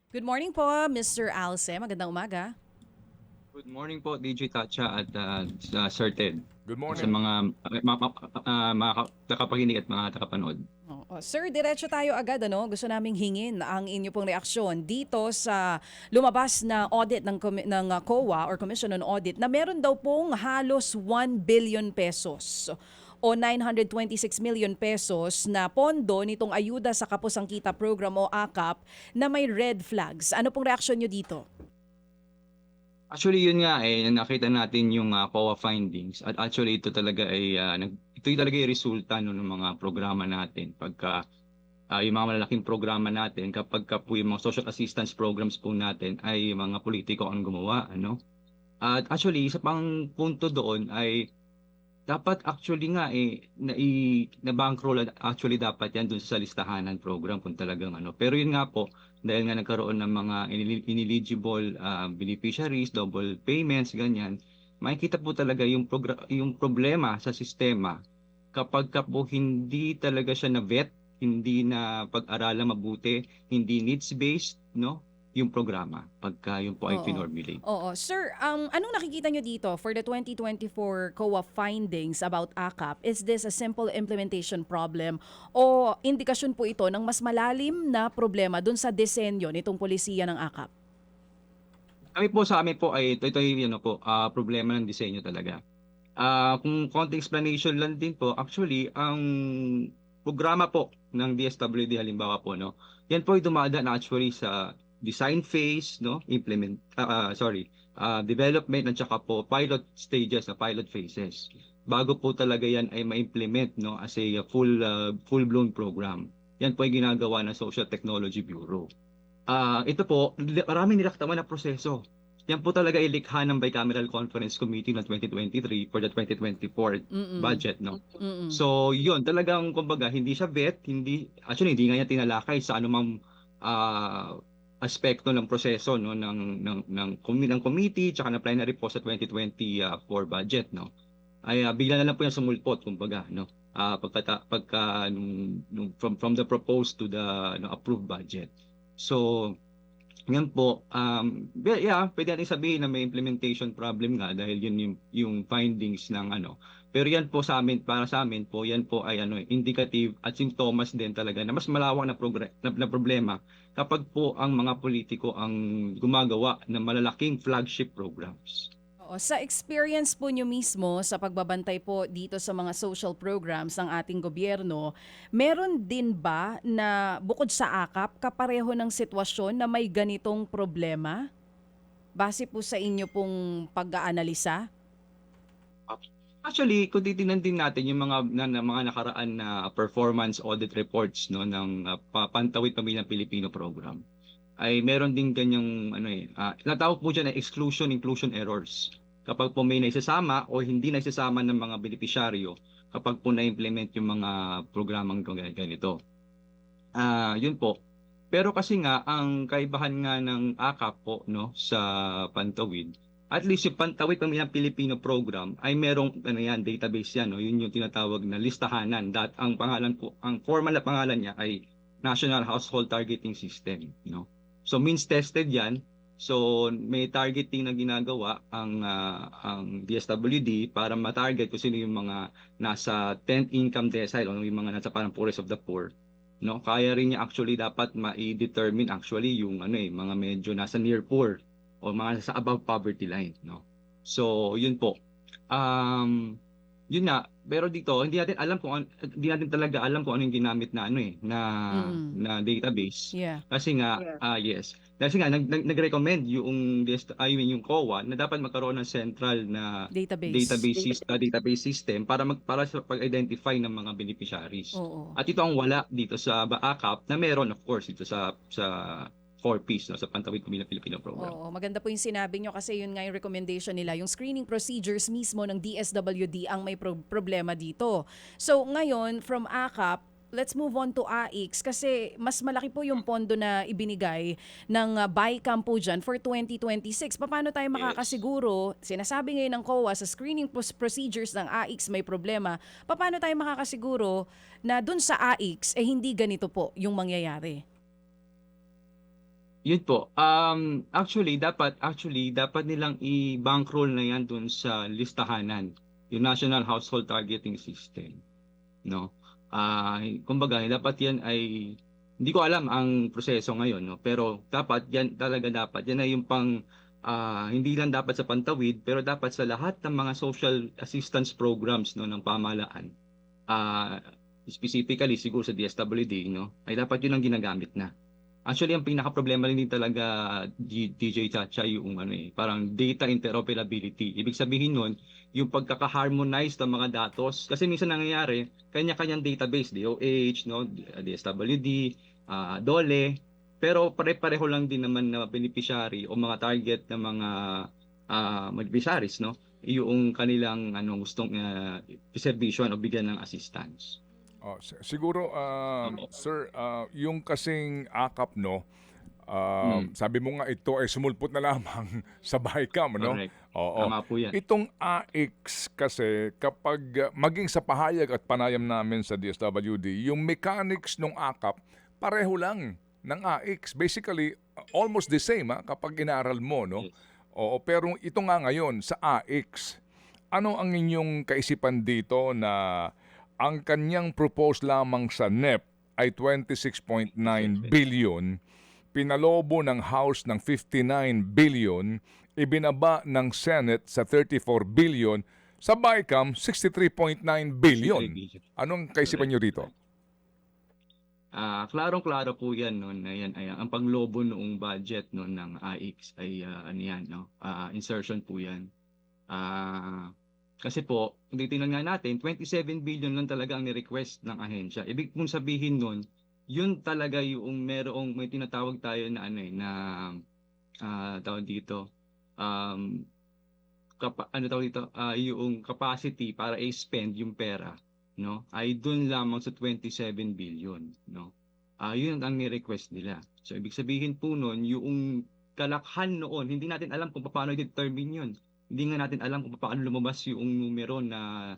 Good morning po, Mr. Alce. Magandang umaga. Good morning po, DJ Tatcha at sa Sir Ted. Good At sa morning. mga tagapakinig at mga tagapanood. Sir, diretso tayo agad. Gusto naming hingin ang inyo pong reaksyon dito sa lumabas na audit ng COA or Commission on Audit na meron daw pong halos 1 billion pesos o 926 million pesos na pondo nitong Ayuda sa Kapusang Kita Program o AKAP na may red flags. Ano pong reaksyon nyo dito? Actually, yun nga nakita natin yung COA findings at actually ito talaga ito yung talaga yung resulta no, ng mga programa natin. Pagka yung mga malalaking programa natin, kapag ka po yung mga social assistance programs po natin ay mga politiko ang gumawa. Ano? At actually, isa pang punto doon ay dapat actually nga na bankroll actually dapat yan dun sa listahanan program kung talagang ano. Pero yun nga po, dahil nga nagkaroon ng mga ineligible beneficiaries, double payments, ganyan, makikita po talaga yung problema sa sistema kapag ka po hindi talaga siya na-vet, hindi na pag-aralan mabuti, hindi needs-based, no? Yung programa pagka yung po ay Oo. finormulate. Oo. Sir, anong nakikita nyo dito for the 2024 COA findings about AKAP? Is this a simple implementation problem o indikasyon po ito ng mas malalim na problema dun sa disenyo nitong polisiya ng AKAP? Sa amin po ay ito yung ano po, problema ng disenyo talaga. Kung konting explanation lang din po, actually, ang programa po ng DSWD halimbawa po, no, yan po ay dumadaan actually sa design phase, no, development at saka po pilot stages na pilot phases. Bago po talaga yan ay ma-implement, no, as a full-blown program. Yan po ay ginagawa ng Social Technology Bureau. Ito po, maraming nilaktawan na proseso. Yan po talaga ilikha ng Bicameral Conference Committee ng 2023 for the 2024 Mm-mm. budget, no? Mm-mm. So, yun, talagang, kumbaga, hindi siya vet, hindi nga niya tinalakay sa anumang ah, aspekto ng proseso, no, ng committee, tsaka ng plenary po sa 2024 budget, no? Bigla na lang po yung sumulpot, kumbaga, no? From the proposed to the approved budget. So, yan po, yeah, pwede natin sabihin na may implementation problem nga dahil yun yung findings ng ano. Pero yan po sa amin, para sa amin po, yan po ay indicative at sintomas din talaga na mas malawak na problema kapag po ang mga politiko ang gumagawa ng malalaking flagship programs. Oo. Sa experience po nyo mismo sa pagbabantay po dito sa mga social programs ng ating gobyerno, meron din ba na bukod sa AKAP, kapareho ng sitwasyon na may ganitong problema? Base po sa inyo pong pag-aanalisa? Actually, kung titingnan din natin yung mga nakaraan na performance audit reports no ng Pantawid Pamilyang Pilipino program ay meron din ganyang tinatawag po diyan ay exclusion inclusion errors. Kapag po may naisasama o hindi naisasama ng mga benepisyaryo kapag po na-implement yung mga programang ganito. Yun po. Pero kasi nga ang kaibahan nga ng AKAP po no sa Pantawid, at least yung Pantawid Pamilyang Pilipino program ay merong database yan no. Yun yung tinatawag na listahanan. Ang pangalan po, ang formal na pangalan niya ay National Household Targeting System, no. So means tested yan. So may targeting na ginagawa ang DSWD para ma-target kung sino yung mga nasa 10th income decile o yung mga nasa parang poorest of the poor, no. Kaya rin niya actually dapat ma-determine actually yung mga medyo nasa near poor o mga nasa above poverty line, no. So yun po, um yun nga, pero dito hindi natin talaga alam kung ano yung ginamit na Mm. na database. Yeah. Kasi nga, yes. Kasi nga nag-recommend yung COA na dapat magkaroon ng central na Database. database system para sa pag-identify ng mga beneficiaries. Oo. At ito ang wala dito sa AKAP na meron of course dito sa 4Ps, no, sa Pantawid Pamilyang Pilipino program. Oo, maganda po yung sinabi nyo kasi yun nga yung recommendation nila. Yung screening procedures mismo ng DSWD ang may problema dito. So ngayon, from AKAP, let's move on to AIX kasi mas malaki po yung pondo na ibinigay ng BICAM po dyan for 2026. Paano tayo Yes. makakasiguro, sinasabi ngayon ng COA sa screening procedures ng AIX may problema, paano tayo makakasiguro na dun sa AIX hindi ganito po yung mangyayari? Yun po. Actually dapat nilang i-bankroll na yan dun sa listahanan, yung National Household Targeting System, no? Kumbaga dapat yan ay hindi ko alam ang proseso ngayon, no? Pero dapat yan ay yung pang hindi lang dapat sa Pantawid pero dapat sa lahat ng mga social assistance programs, no, ng pamahalaan. Ah, Specifically siguro sa DSWD, no? Ay dapat yun ang ginagamit na. Actually, ang pinaka-problema rin din talaga, DJ Chacha, yung parang data interoperability. Ibig sabihin nun, yung pagkaka-harmonize ng mga datos. Kasi minsan nangyayari, kanya-kanyang database, DOH, no, DSWD, DOLE, pero pare-pareho lang din naman na beneficiary o mga target ng mga beneficiaries, no, yung kanilang gustong preservation o bigyan ng assistance. Siguro, sir, yung kasing akap, no, Mm, sabi mo nga ito ay sumulpot na lamang sa BICAM, no? correct. Oo. Tama po yan. Itong AX kasi kapag maging sa pahayag at panayam namin sa DSWD, yung mechanics ng akap pareho lang ng AX. Basically, almost the same kapag inaaral mo, no? Yes. Oo, pero ito nga ngayon sa AX, ano ang inyong kaisipan dito na ang kanyang propose lamang sa NEP ay 26.9 billion, pinalobo ng House ng 59 billion, ibinaba ng Senate sa 34 billion, sa BICAM 63.9 billion. 63 billion. Anong kaisipan Correct. nyo dito? Klarong-klaro po yan, no, na yan ay ang panglobo noong budget, no, ng AIX ay ano yan, no, insertion po yan. Kasi po, kung titingnan nga natin, 27 billion lang talaga ang ni-request ng ahensya. Ibig mong sabihin nun, yun talaga yung may tinatawag tayo na tawag dito, um, yung capacity para i-spend yung pera, no, ay dun lamang sa 27 billion, no. Yun ang ni-request nila. So ibig sabihin po nun, yung kalakhan noon, hindi natin alam kung paano i-determine yun. Hindi nga natin alam kung paano lumabas yung numero na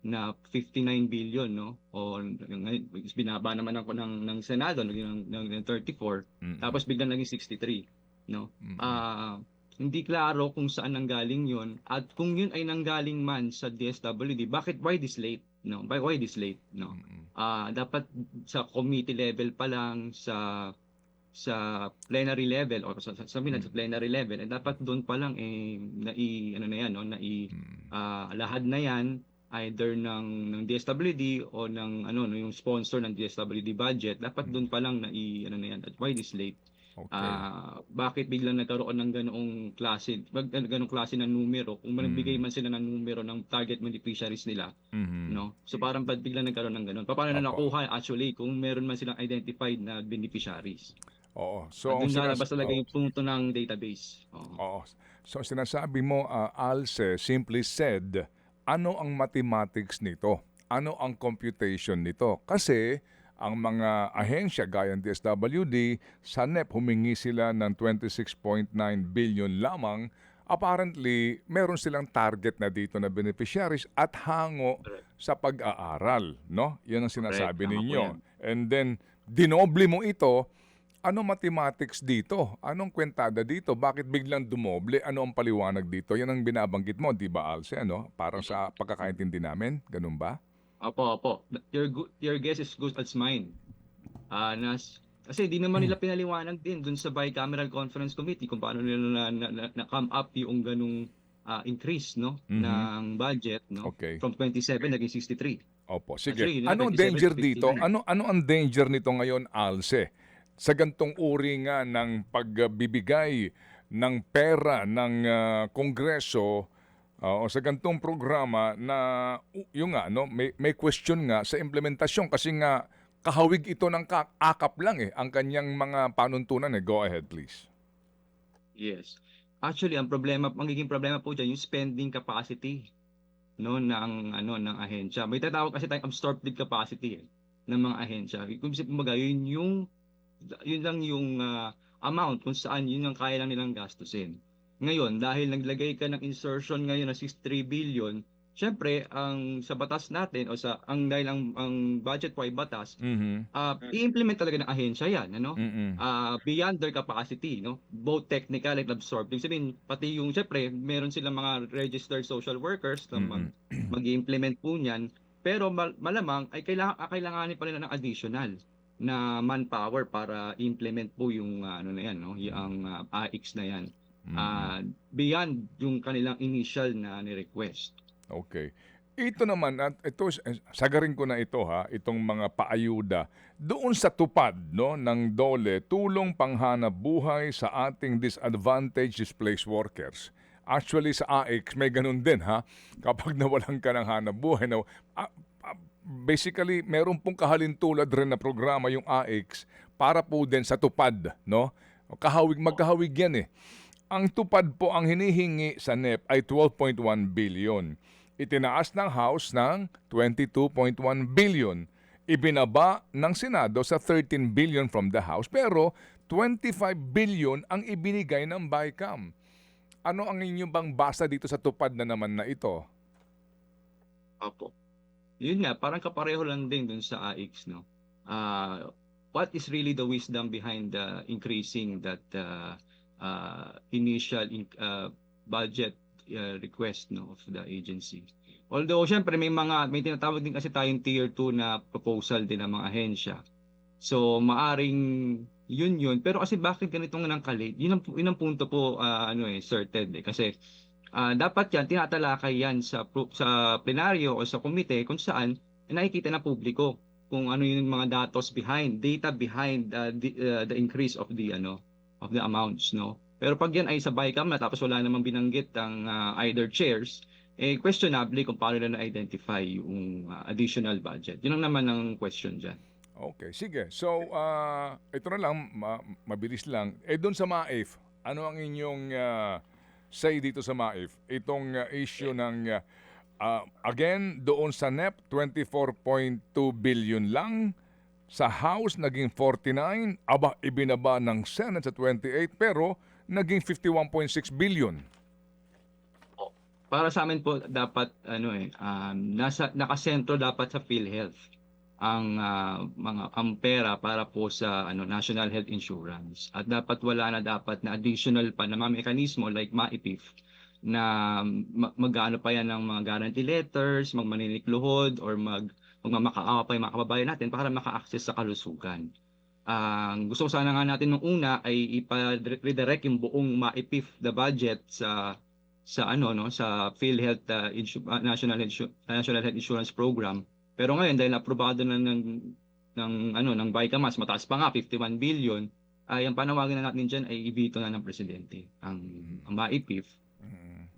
59 billion, no? O binaba naman ng Senado ng 34, Mm-mm. tapos biglang naging 63, no? Mm-mm. Hindi klaro kung saan nanggaling yun, at kung yun ay nanggaling man sa DSWD, why this late, no? Why this late, no? Mm-mm. Dapat sa committee level pa lang, sa plenary level o sabihin natin sa plenary level, dapat doon pa lang lahad na yan either ng DSWD o yung sponsor ng DSWD budget. Dapat doon pa lang at why this late. Okay. Bakit biglang nagkaroon ng ganong klase ng numero kung magbigay man sila ng numero ng target beneficiaries nila, Mhm. no? So parang ba't biglang nagkaroon ng ganon? Paano na Opo. nakuha actually kung meron man silang identified na beneficiaries? Oo. At doon lalabas talaga yung punto ng database. Oo. Oo. So sinasabi mo, Alce, simply said, ano ang mathematics nito? Ano ang computation nito? Kasi ang mga ahensya gaya ng DSWD, sa NEP humingi sila ng 26.9 billion lamang. Apparently, meron silang target na dito na beneficiaries at hango Correct. sa pag-aaral, no? Yan ang Correct. sinasabi Tama po ninyo. yan. And then, dinoble mo ito. Ano mathematics dito? Anong kwentada dito? Bakit biglang dumoble? Ano ang paliwanag dito? Yan ang binabanggit mo, di ba, Alce? Ano? Parang sa pagkakaintindi namin, ganun ba? Opo. Your guess is good as mine. Kasi di naman nila pinaliwanag din dun sa bicameral conference committee kung paano nila na come up yung ganung increase, no, Mhm. ng budget, no, Okay. from 27 naging 63. Opo, Actually, sige. yun na, Ano ang 27 danger to dito? 59. Ano ang danger nito ngayon, Alce? Sa gantong uri nga ng pagbibigay ng pera ng Kongreso o sa gantong programa na yung nga, no, may question nga sa implementasyon kasi nga kahawig ito ng akap lang ang kanyang mga panuntunan. Go ahead, please. Yes. Actually, magiging problema po diyan yung spending capacity, no, ng ahensya. May tatawag kasi tayong absorptive capacity ng mga ahensya. Kumbaga, yun lang yung amount kung saan yun ang kaya lang nilang gastusin. Ngayon, dahil naglagay ka ng insertion ngayon na 63 billion, syempre sa batas natin o dahil ang budget po ay batas, Mhm. i-implement talaga ng ahensya 'yan, ano? Mm. Beyond their capacity, no? Both technical and absorbed. Ibig sabihin, pati yung syempre meron silang mga registered social workers na mag-i-implement po niyan, pero malamang ay kailanganin pa nila ng additional na manpower para implement po yung ano na 'yan, no? Yung AIX na 'yan. Beyond yung kanilang initial na ni-request. Okay. Ito naman, at ito, sagarin ko na ito itong mga paayuda doon sa tupad no, ng DOLE, tulong panghanap buhay sa ating disadvantaged displaced workers. Actually sa AIX may ganun din kapag nawalan ka ng hanap buhay. Basically, meron pong kahalintulad rin na programa yung AIX para po din sa tupad. No? Magkahawig yan eh. Ang tupad po ang hinihingi sa NEP ay 12.1 billion. Itinaas ng House ng 22.1 billion. Ibinaba ng Senado sa 13 billion from the House, pero 25 billion ang ibinigay ng BICAM. Ano ang inyong bang basa dito sa tupad na naman na ito? Opo. Yun nga, parang kapareho lang din dun sa AIX, no? What is really the wisdom behind increasing that initial budget request, no, of the agency? Although syempre may tinatawag din kasi tayong tier 2 na proposal din ng mga ahensya. So maaring yun, pero kasi bakit ganito nga nang kalit? Yun ang punto po Sir Ted, kasi dapat yan tinatalakay yan sa plenaryo o sa komite kung saan nakikita ng publiko kung ano yung mga data behind the increase of the amounts, no. Pero pag yan ay sa BICAM na tapos wala namang binanggit ang either chairs, questionably kung paano na na-identify yung additional budget. Yun ang naman ang question dyan. Okay, sige. So, ito na lang, mabilis lang. Doon sa MAIF, ano ang inyong say dito sa MAIF? Itong issue ng, again, doon sa NEP, 24.2 billion lang. Sa House, naging 49. Ibinaba ng Senate sa 28, pero naging 51.6 billion. Para sa amin po dapat nakasentro dapat sa PhilHealth ang pera para po sa National Health Insurance, at dapat wala na additional pa na mga mekanismo like MAIPIF na mag-ano pa yan ng mga guarantee letters, magmanilikluhod or magmamakaawa pa yung mga kababayan natin para maka-access sa kalusugan. Gusto sana nga natin nung una ay ipa-redirect yung buong MAIPIF the budget sa PhilHealth National Health Insurance Program. Pero ngayon dahil aprobado na ng BICAM, mas mataas pa nga 51 billion, ay ang panawagan na natin diyan ay ibito na ng presidente ang MAIPIF.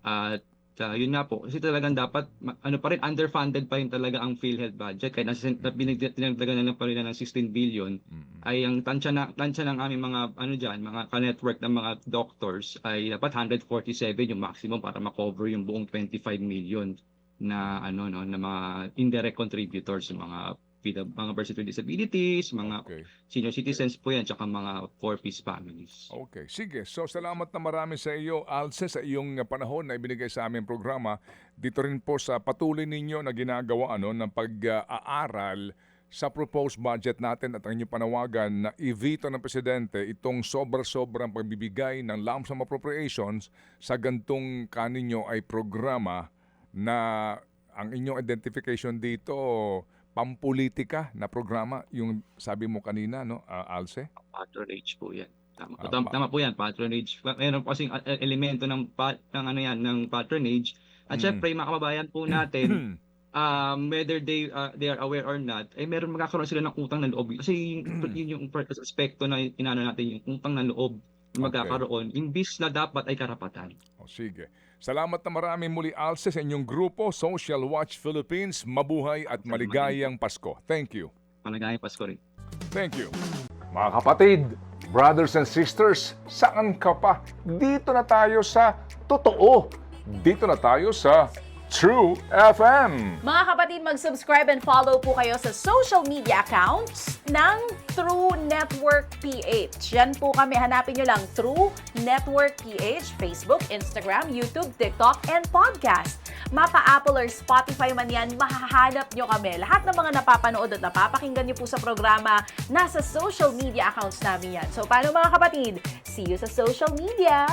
At yun nga po, kasi talagang dapat underfunded pa rin talaga ang PhilHealth budget, kaya binigyan na pa rin ng 16 billion. Ay ang tansya ng aming mga mga ka-network ng mga doctors ay dapat 147 yung maximum para ma-cover yung buong 25 million na na mga indirect contributors, mga persons with disabilities, mga senior citizens po yan, tsaka mga 4-piece families. Okay, sige. So salamat na marami sa iyo, Alce, sa iyong panahon na ibinigay sa aming programa. Dito rin po sa patuloy ninyo na ginagawa ng pag-aaral sa proposed budget natin, at ang inyong panawagan na i-veto ng Presidente itong sobrang pagbibigay ng lump sum appropriations sa gantong kaninyo ay programa na ang inyong identification dito pampolitika na programa, yung sabi mo kanina, no, Alce? Patronage po yan. Tama po yan, patronage. Meron po kasing elemento ng patronage. At syempre, mga kababayan po natin, whether they are aware or not, meron magkakaroon sila ng utang na loob. Kasi yun yung aspekto na inano natin, yung utang na loob na magkakaroon, imbis na dapat ay karapatan. Sige. Salamat na marami muli, Alce, sa inyong grupo, Social Watch Philippines. Mabuhay at maligayang Pasko. Thank you. Maligayang Pasko rin. Thank you. Mga kapatid, brothers and sisters, saan ka pa? Dito na tayo sa totoo. Dito na tayo sa True FM. Mga kapatid, mag-subscribe and follow po kayo sa social media accounts ng True Network PH. Yan po kami, hanapin nyo lang True Network PH, Facebook, Instagram, YouTube, TikTok, and podcast. mapa Apple or Spotify man yan, mahahanap nyo kami. Lahat ng mga napapanood at napapakinggan nyo po sa programa, nasa social media accounts namin yan. So paano mga kapatid? See you sa social media!